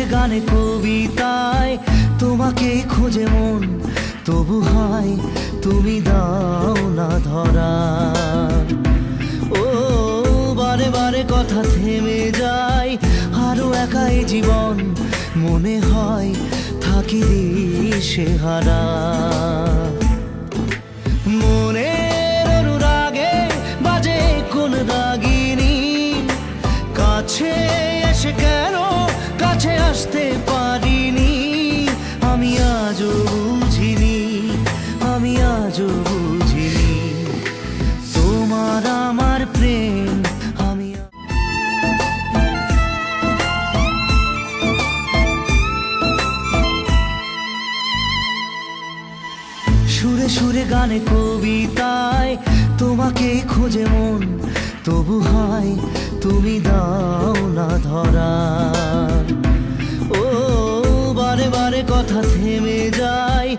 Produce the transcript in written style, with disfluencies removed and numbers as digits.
সুরে গানে কবিতায় তোমাকেই খোঁজে মন, তবু হয় তুমি দাও না ধরা। ও বারে বারে কথা থেমে যায়, আরো একাই জীবন মনে হয় থাকি দিশে হারা। মনের অনুরাগে বাজে কোন রাগিনী, কাছে এসে কেন কাছে আসতে পারিনি। আমি আজও বুঝিনি, আমি আজও বুঝিনি তোমার আমার প্রেম। আমি সুরে সুরে গানে কবিতায় তোমাকেই খোঁজে মন, তবু হয় তুমি দাও না ধরা। ও বারে বারে কথা থেমে যায়।